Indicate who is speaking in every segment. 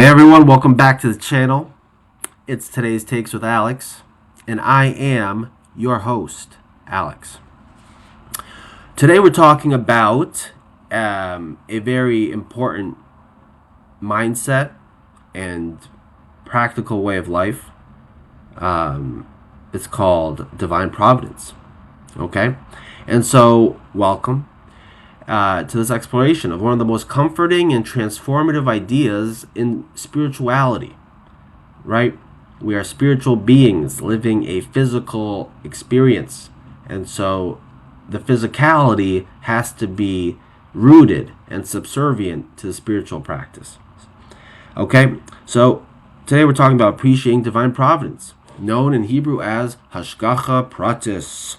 Speaker 1: Hey everyone, welcome back to the channel. It's today's Takes with Alex, and I am your host, Alex. Today we're talking about a very important mindset and practical way of life. It's called divine providence. Okay? And so, welcome to this exploration of one of the most comforting and transformative ideas in spirituality, right? We are spiritual beings living a physical experience. And so the physicality has to be rooted and subservient to the spiritual practice. Okay, so today we're talking about appreciating divine providence, known in Hebrew as hashgacha pratis.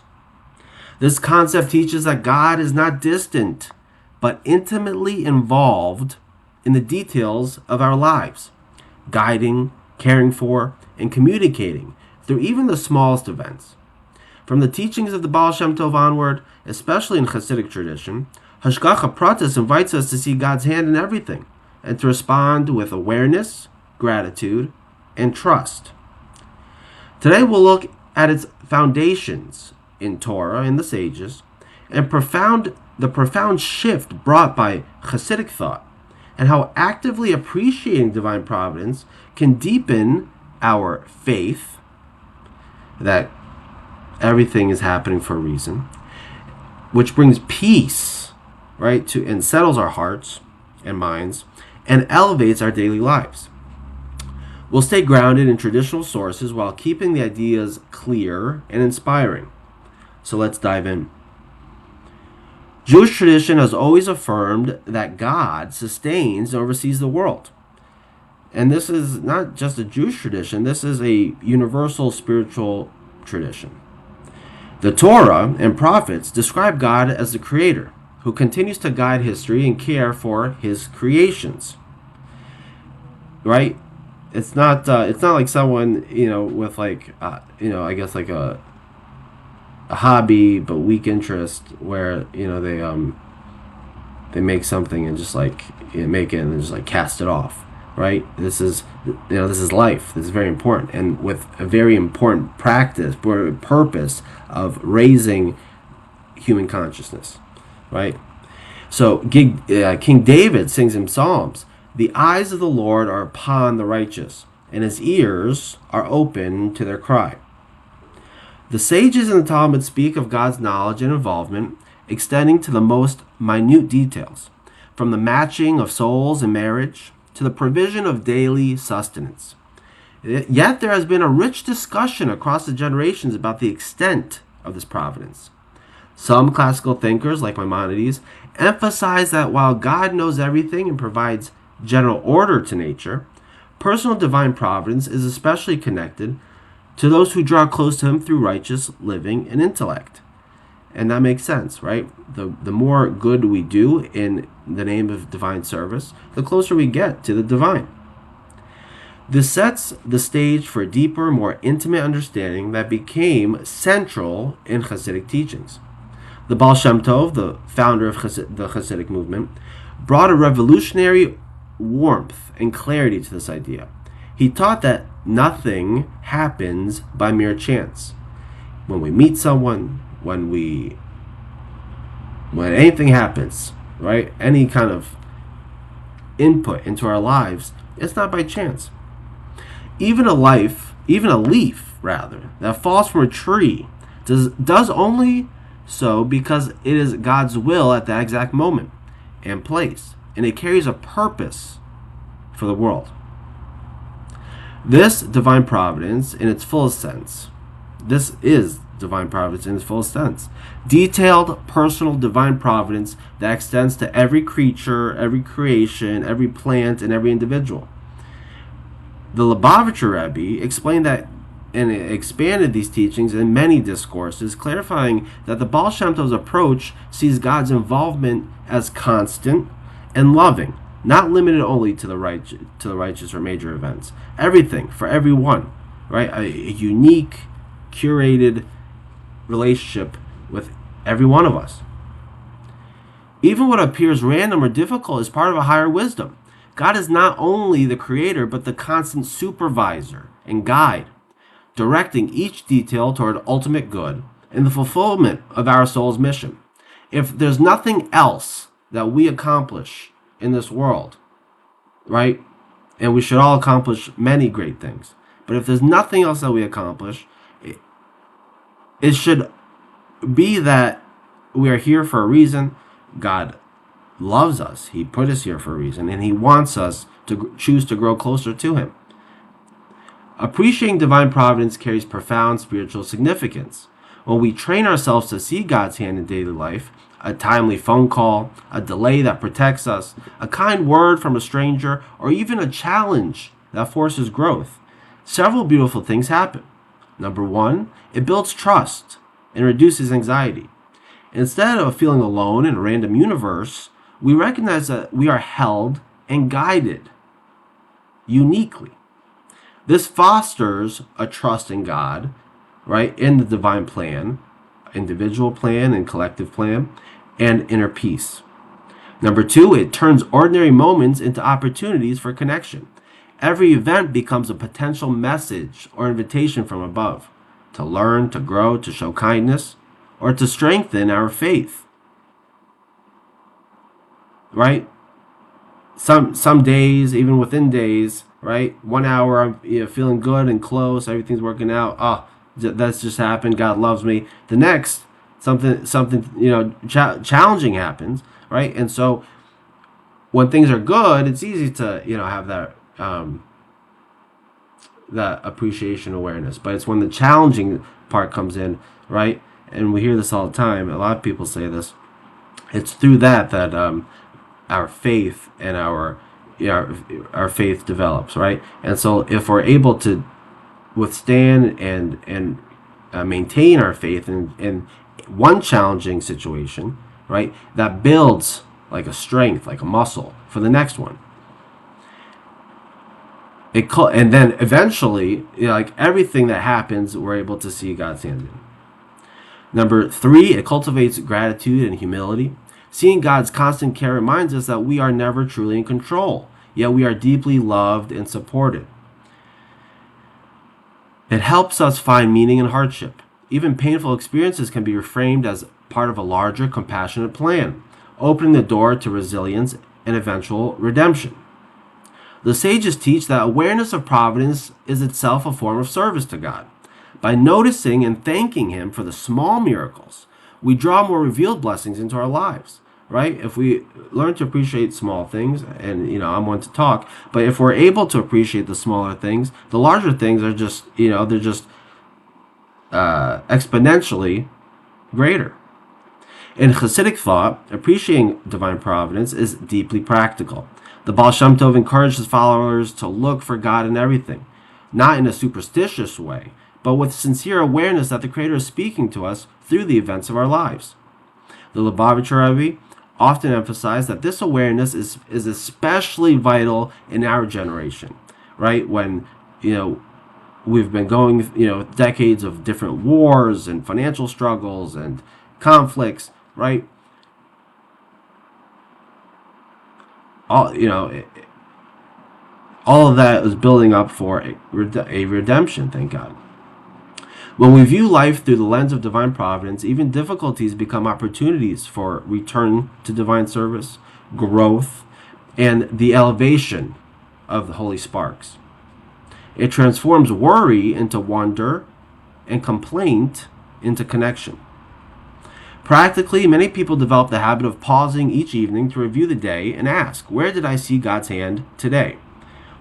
Speaker 1: This concept teaches that God is not distant, but intimately involved in the details of our lives, guiding, caring for, and communicating through even the smallest events. From the teachings of the Baal Shem Tov onward, especially in Hasidic tradition, Hashgacha Pratis invites us to see God's hand in everything and to respond with awareness, gratitude, and trust. Today we'll look at its foundations in Torah and the sages, and the profound shift brought by Hasidic thought, and how actively appreciating divine providence can deepen our faith that everything is happening for a reason, which brings peace, right, and settles our hearts and minds, and elevates our daily lives. We'll stay grounded in traditional sources while keeping the ideas clear and inspiring. So let's dive in. Jewish tradition has always affirmed that God sustains and oversees the world. And this is not just a Jewish tradition, this is a universal spiritual tradition. The Torah and prophets describe God as the creator, who continues to guide history and care for his creations. Right? It's not like someone, with I guess like a hobby but weak interest where they make something and just make it and then just cast it off, right? This is life. This is very important, and with a very important purpose of raising human consciousness, right? So King David sings in Psalms, "The eyes of the Lord are upon the righteous, and his ears are open to their cry." The sages in the Talmud speak of God's knowledge and involvement extending to the most minute details, from the matching of souls in marriage to the provision of daily sustenance. Yet there has been a rich discussion across the generations about the extent of this providence. Some classical thinkers, like Maimonides, emphasize that while God knows everything and provides general order to nature, personal divine providence is especially connected to those who draw close to him through righteous living and intellect. And that makes sense, right? The more good we do in the name of divine service, the closer we get to the divine. This sets the stage for a deeper, more intimate understanding that became central in Hasidic teachings. The Baal Shem Tov, the founder of the Hasidic movement, brought a revolutionary warmth and clarity to this idea. He taught that nothing happens by mere chance. When we meet someone, when anything happens, right? Any kind of input into our lives, it's not by chance. Even a leaf, that falls from a tree does only so because it is God's will at that exact moment and place, and it carries a purpose for the world. This is divine providence in its fullest sense. Detailed, personal divine providence that extends to every creature, every creation, every plant, and every individual. The Lubavitcher Rebbe explained that and expanded these teachings in many discourses, clarifying that the Baal Shem Tov's approach sees God's involvement as constant and loving, not limited only to the righteous or major events. Everything for everyone, right? A unique, curated relationship with every one of us. Even what appears random or difficult is part of a higher wisdom. God is not only the creator, but the constant supervisor and guide, directing each detail toward ultimate good and the fulfillment of our soul's mission. If there's nothing else that we accomplish in this world, right? And we should all accomplish many great things. But if there's nothing else that we accomplish, it should be that we are here for a reason. God loves us. He put us here for a reason, and He wants us to choose to grow closer to Him. Appreciating divine providence carries profound spiritual significance. When we train ourselves to see God's hand in daily life, a timely phone call, a delay that protects us, a kind word from a stranger, or even a challenge that forces growth, several beautiful things happen. Number one, it builds trust and reduces anxiety. Instead of feeling alone in a random universe, we recognize that we are held and guided uniquely. This fosters a trust in God, right, in the divine plan, individual plan and collective plan, and inner peace. Number two, it turns ordinary moments into opportunities for connection. Every event becomes a potential message or invitation from above to learn, to grow, to show kindness, or to strengthen our faith. Right? Some days, even within days, right? 1 hour, I'm feeling good and close, everything's working out. Oh, that's just happened. God loves me. The next, something challenging happens, right? And so, when things are good, it's easy to have that appreciation awareness. But it's when the challenging part comes in, right? And we hear this all the time. A lot of people say this. It's through that our faith and our faith develops, right? And so if we're able to withstand and maintain our faith in one challenging situation, right, that builds like a strength, like a muscle for the next one. And then eventually, like everything that happens, we're able to see God's hand in. Number three, it cultivates gratitude and humility. Seeing God's constant care reminds us that we are never truly in control, yet we are deeply loved and supported. It helps us find meaning in hardship. Even painful experiences can be reframed as part of a larger, compassionate plan, opening the door to resilience and eventual redemption. The sages teach that awareness of providence is itself a form of service to God. By noticing and thanking Him for the small miracles, we draw more revealed blessings into our lives, right? If we learn to appreciate small things, and I'm one to talk, but if we're able to appreciate the smaller things, the larger things are just, they're just exponentially greater. In Hasidic thought, appreciating divine providence is deeply practical. The Baal Shem Tov encouraged his followers to look for God in everything, not in a superstitious way, but with sincere awareness that the Creator is speaking to us through the events of our lives. The Lubavitcher Rebbe often emphasized that this awareness is especially vital in our generation, right? When, we've been going, decades of different wars and financial struggles and conflicts, right? All of that is building up for a redemption, thank God. When we view life through the lens of divine providence, even difficulties become opportunities for return to divine service, growth, and the elevation of the holy sparks. It transforms worry into wonder and complaint into connection. Practically, many people develop the habit of pausing each evening to review the day and ask, where did I see God's hand today?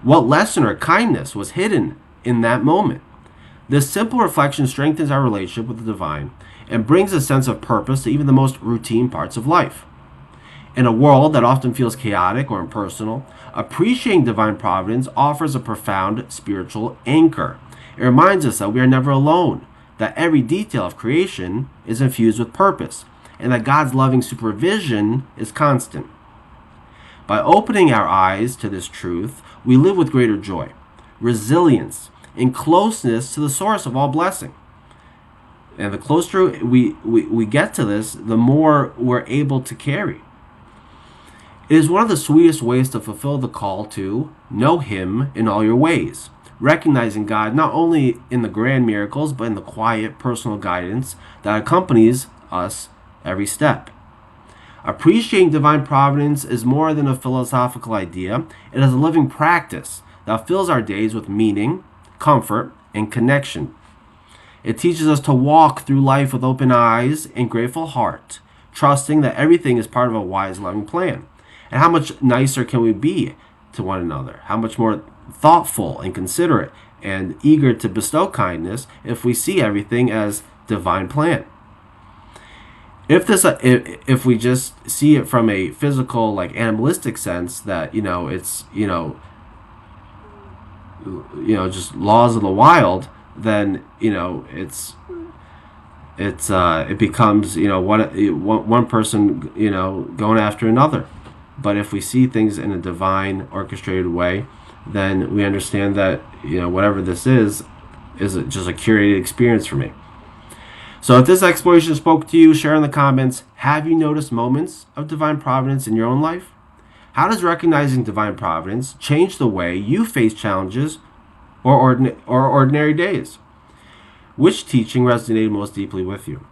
Speaker 1: What lesson or kindness was hidden in that moment? This simple reflection strengthens our relationship with the divine and brings a sense of purpose to even the most routine parts of life. In a world that often feels chaotic or impersonal, appreciating divine providence offers a profound spiritual anchor. It reminds us that we are never alone, that every detail of creation is infused with purpose, and that God's loving supervision is constant. By opening our eyes to this truth, we live with greater joy, resilience, and closeness to the source of all blessing. And the closer we get to this, the more we're able to carry. It is one of the sweetest ways to fulfill the call to know Him in all your ways, recognizing God not only in the grand miracles, but in the quiet, personal guidance that accompanies us every step. Appreciating divine providence is more than a philosophical idea, it is a living practice that fills our days with meaning, comfort, and connection. It teaches us to walk through life with open eyes and grateful heart, trusting that everything is part of a wise, loving plan. And how much nicer can we be to one another? How much more thoughtful and considerate and eager to bestow kindness if we see everything as divine plan? If we just see it from a physical, like animalistic sense, that it's just laws of the wild, then it becomes one person going after another. But if we see things in a divine orchestrated way, then we understand that whatever this is just a curated experience for me. So if this exploration spoke to you, share in the comments. Have you noticed moments of divine providence in your own life? How does recognizing divine providence change the way you face challenges or ordinary days? Which teaching resonated most deeply with you?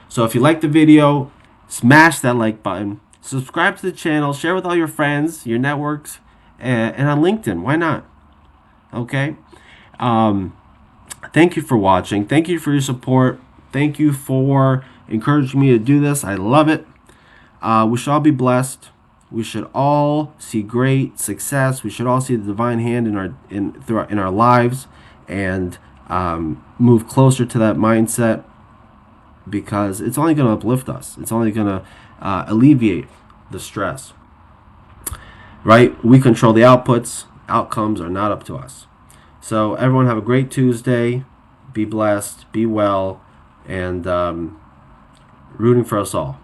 Speaker 1: So if you liked the video, smash that like button, subscribe to the channel, share with all your friends, your networks, and on LinkedIn. Why not? Okay. Thank you for watching. Thank you for your support. Thank you for encouraging me to do this. I love it. We should all be blessed. We should all see great success. We should all see the divine hand in our lives, and move closer to that mindset, because it's only going to uplift us. It's only going to alleviate the stress. Right? We control the outputs. Outcomes are not up to us. So everyone have a great Tuesday. Be blessed. Be well. And rooting for us all.